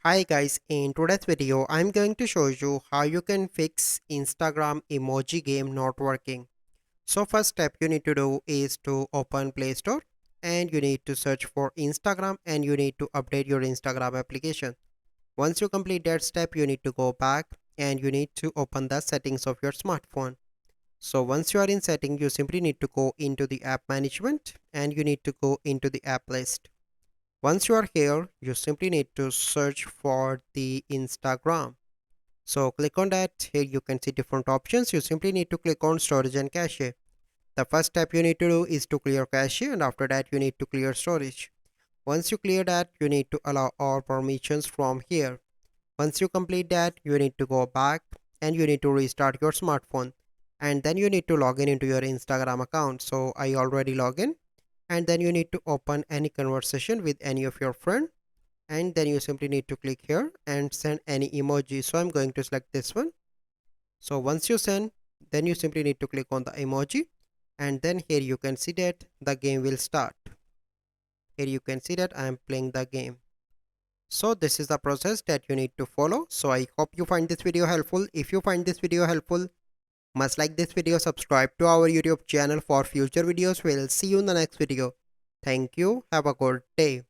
Hi guys, in today's video I'm going to show you how you can fix Instagram emoji game not working. So first step you need to do is to open Play Store and you need to search for Instagram and you need to update your Instagram application. Once you complete that step you need to go back and you need to open the settings of your smartphone. So once you are in setting you simply need to go into the app management and you need to go into the app list. Once you are here, you simply need to search for the Instagram. So click on that. Here you can see different options. You simply need to click on storage and cache. The first step you need to do is to clear cache and after that you need to clear storage. Once you clear that, you need to allow all permissions from here. Once you complete that, you need to go back and you need to restart your smartphone. And then you need to log in into your Instagram account. So I already log in. And then you need to open any conversation with any of your friend and then you simply need to click here and send any emoji. So I'm going to select this one. So once you send, then you simply need to click on the emoji and then here you can see that the game will start. Here you can see that I am playing the game. So this is the process that you need to follow. So I hope you find this video helpful. If you find this video helpful, must like this video, subscribe to our YouTube channel for future videos. We'll see you in the next video. Thank you. Have a good day.